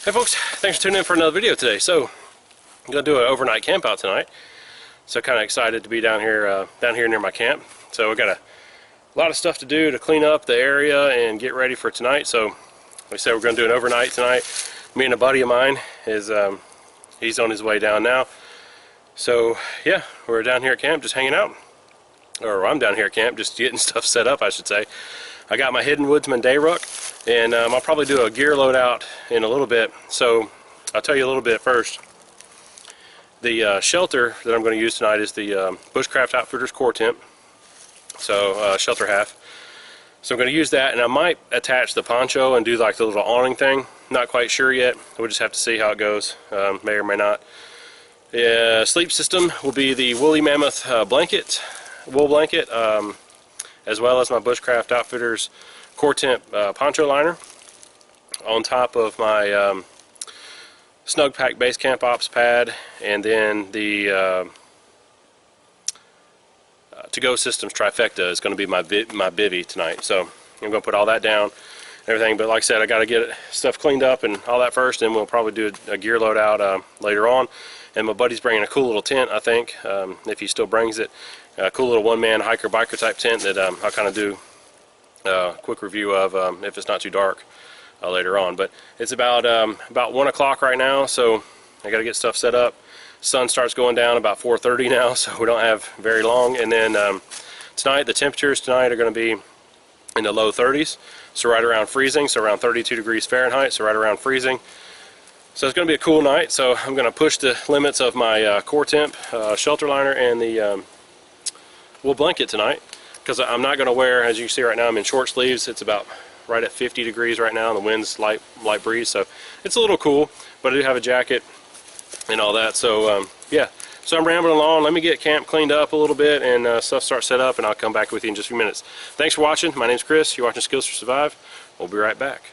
Hey folks, thanks for tuning in for another video today. So I'm going to do an overnight camp out tonight. So kind of excited to be down here near my camp. So we got a lot of stuff to do to clean up the area and get ready for tonight. So like I said, we're going to do an overnight tonight. Me and a buddy of mine is he's on his way down now. So yeah, we're down here at camp just hanging out. Or I'm down here at camp just getting stuff set up, I should say. I got my Hidden Woodsman day ruck, and I'll probably do a gear loadout in a little bit. So I'll tell you a little bit first. The shelter that I'm going to use tonight is the Bushcraft Outfitters Koretemp, so shelter half. So I'm going to use that, and I might attach the poncho and do like the little awning thing. Not quite sure yet. We'll just have to see how it goes. May or may not. Sleep system will be the woolly Mammoth wool blanket, as well as my Bushcraft Outfitters Koretemp poncho liner on top of my Snug Pack Base Camp Ops pad, and then the To-Go Systems trifecta is going to be my bivvy tonight. So I'm going to put all that down, everything. But like I said, I got to get stuff cleaned up and all that first, and we'll probably do a gear loadout later on. And my buddy's bringing a cool little tent, I think, if he still brings it. A cool little one-man hiker-biker type tent that I'll kind of do a quick review of if it's not too dark later on. But it's about 1 o'clock right now, so I got to get stuff set up. Sun starts going down about 4:30 now, so we don't have very long. And then tonight, the temperatures tonight are going to be in the low 30s, so right around freezing, so around 32 degrees Fahrenheit, so right around freezing. So it's going to be a cool night. So I'm going to push the limits of my Koretemp shelter liner and the wool blanket tonight, because I'm not going to wear, as you can see right now, I'm in short sleeves. It's about right at 50 degrees right now, and the wind's light breeze, so it's a little cool. But I do have a jacket and all that. So yeah, so I'm rambling along. Let me get camp cleaned up a little bit and stuff start set up, and I'll come back with you in just a few minutes. Thanks for watching. My name's Chris. You're watching Skills to Survive. We'll be right back.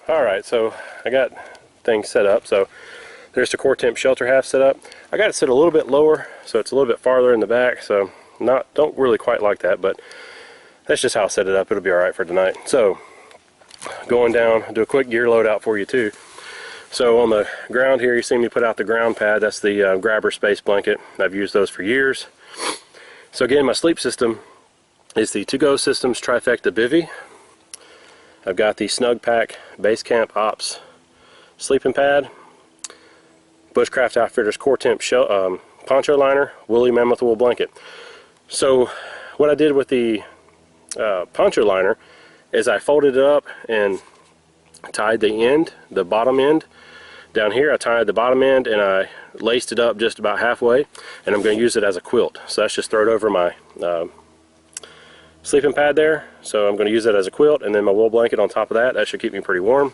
Alright, so I got things set up. So there's the Koretemp shelter half set up. I got it set a little bit lower, so it's a little bit farther in the back, so don't really quite like that, but that's just how I set it up. It'll be alright for tonight. So going down, I'll do a quick gear loadout for you too. So on the ground here, you see me put out the ground pad. That's the grabber space blanket. I've used those for years. So again, my sleep system is the To Go Systems Trifecta Bivy. I've got the Snug Pack Base Camp Ops sleeping pad, Bushcraft Outfitters Koretemp poncho liner, woolly mammoth wool blanket. So what I did with the poncho liner is I folded it up and tied the bottom end down here. I tied the bottom end and I laced it up just about halfway, and I'm going to use it as a quilt. So that's just throw it over my sleeping pad there. So I'm going to use it as a quilt, and then my wool blanket on top of that. That should keep me pretty warm.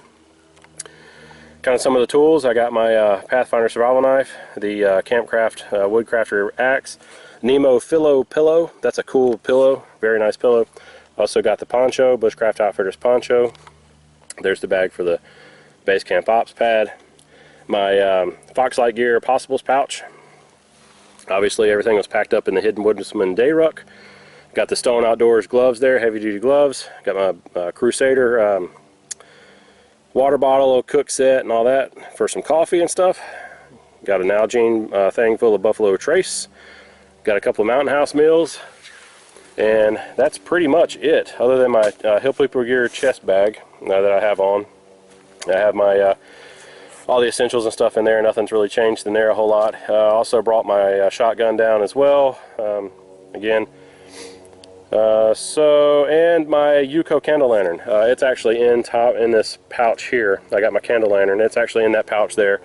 Kind of some of the tools. I got my Pathfinder survival knife, the Campcraft Woodcrafter axe, Nemo Philo pillow. That's a cool pillow, very nice pillow. Also got the poncho, Bushcraft Outfitters poncho. There's the bag for the Base Camp Ops pad. My Foxlight Gear Possibles pouch. Obviously everything was packed up in the Hidden Woodsman day ruck. Got the Stone Outdoors gloves there, heavy duty gloves. Got my Crusader water bottle, a cook set and all that for some coffee and stuff. Got an Nalgene thing full of Buffalo Trace. Got a couple of Mountain House meals. And that's pretty much it, other than my Hill People Gear chest bag that I have on. I have my all the essentials and stuff in there. Nothing's really changed in there a whole lot. Also brought my shotgun down as well. Again, and my Yuko candle lantern. It's actually in this pouch here. I got my candle lantern. It's actually in that pouch there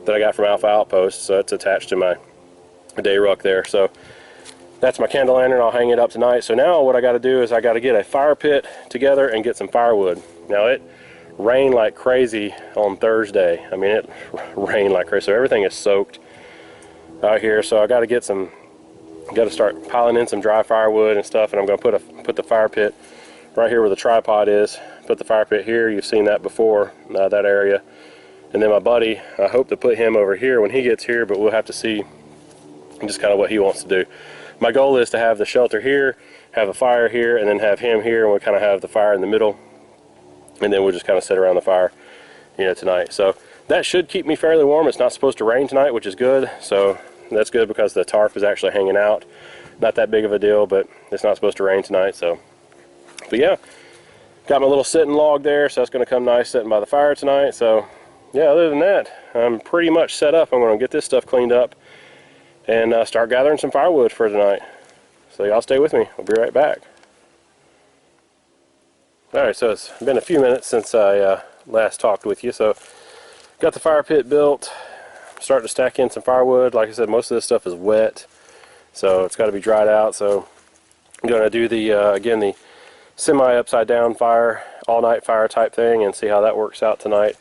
that I got from Alpha Outpost. So it's attached to my day ruck there. So that's my candle lantern. I'll hang it up tonight. So now what I got to do is I got to get a fire pit together and get some firewood. Now it rained like crazy on Thursday. I mean, it rained like crazy, so everything is soaked out here. So I got to get some, got to start piling in some dry firewood and stuff. And I'm going to put the fire pit right here where the tripod is. Put the fire pit here. You've seen that before, that area. And then my buddy, I hope to put him over here when he gets here, but we'll have to see just kind of what he wants to do. My goal is to have the shelter here, have a fire here, and then have him here, and we'll kind of have the fire in the middle. And then we'll just kind of sit around the fire, tonight. So that should keep me fairly warm. It's not supposed to rain tonight, which is good. So that's good because the tarp is actually hanging out. Not that big of a deal, but it's not supposed to rain tonight. So, but yeah, got my little sitting log there, so that's going to come nice sitting by the fire tonight. So yeah, other than that, I'm pretty much set up. I'm going to get this stuff cleaned up and start gathering some firewood for tonight. So y'all stay with me. I'll be right back. Alright, so it's been a few minutes since I last talked with you. So got the fire pit built, starting to stack in some firewood. Like I said, most of this stuff is wet, so it's got to be dried out. So I'm going to do the again, the semi upside down fire, all night fire type thing, and see how that works out tonight.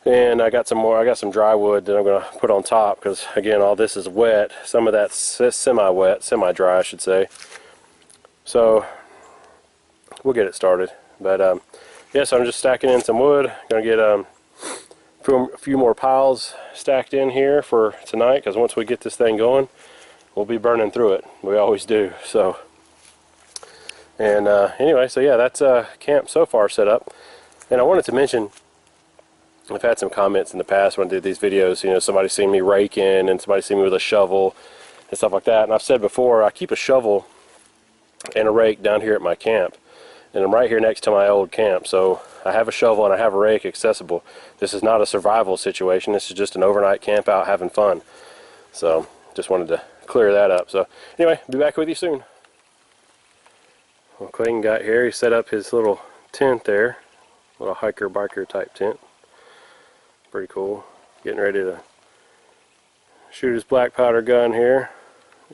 And I got some dry wood that I'm going to put on top, because again, all this is wet. Some of that's semi-wet, semi-dry I should say. So we'll get it started. But yeah, so I'm just stacking in some wood. Going to get a few more piles stacked in here for tonight, because once we get this thing going, we'll be burning through it. We always do. So, and anyway, so yeah, that's camp so far set up. And I wanted to mention, I've had some comments in the past when I did these videos, somebody seen me raking and somebody seen me with a shovel and stuff like that. And I've said before, I keep a shovel and a rake down here at my camp. And I'm right here next to my old camp. So I have a shovel and I have a rake accessible. This is not a survival situation. This is just an overnight camp out having fun. So just wanted to clear that up. So anyway, be back with you soon. Well, Clayton got here. He set up his little tent there. Little hiker biker type tent. Pretty cool. Getting ready to shoot his black powder gun here.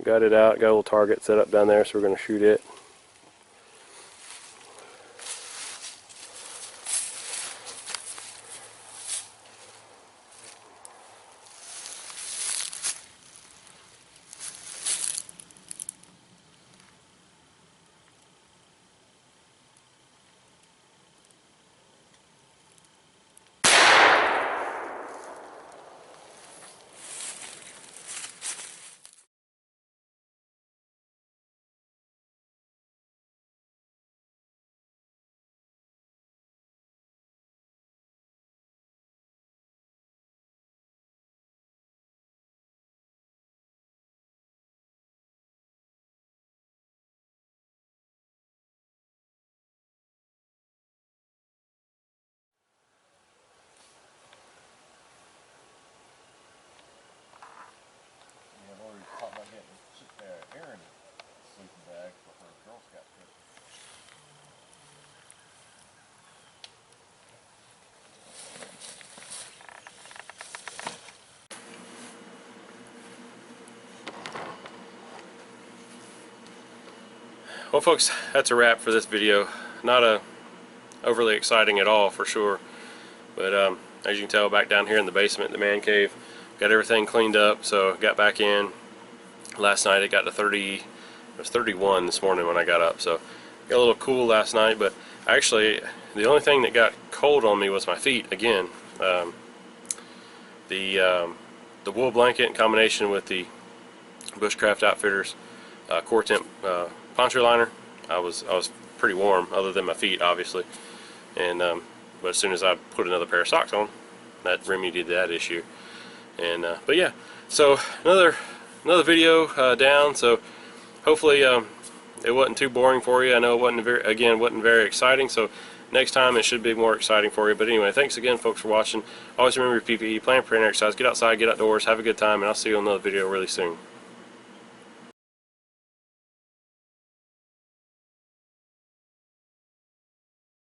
Got it out, got a little target set up down there, so we're going to shoot it. well folks, that's a wrap for this video. Not overly exciting at all for sure, but as you can tell, back down here in the basement, the man cave, got everything cleaned up. So got back in last night. It got to 30, it was 31 this morning when I got up, so got a little cool last night. But actually the only thing that got cold on me was my feet again. The wool blanket in combination with the Bushcraft Outfitters Koretemp poncho liner, I was pretty warm, other than my feet obviously. And but as soon as I put another pair of socks on, that remedied that issue. And but yeah, so another video down. So hopefully it wasn't too boring for you. I know it wasn't very exciting, so next time it should be more exciting for you. But anyway, thanks again folks for watching. Always remember your PPE, plan, prepare, and exercise, get outside, get outdoors, have a good time, and I'll see you on another video really soon.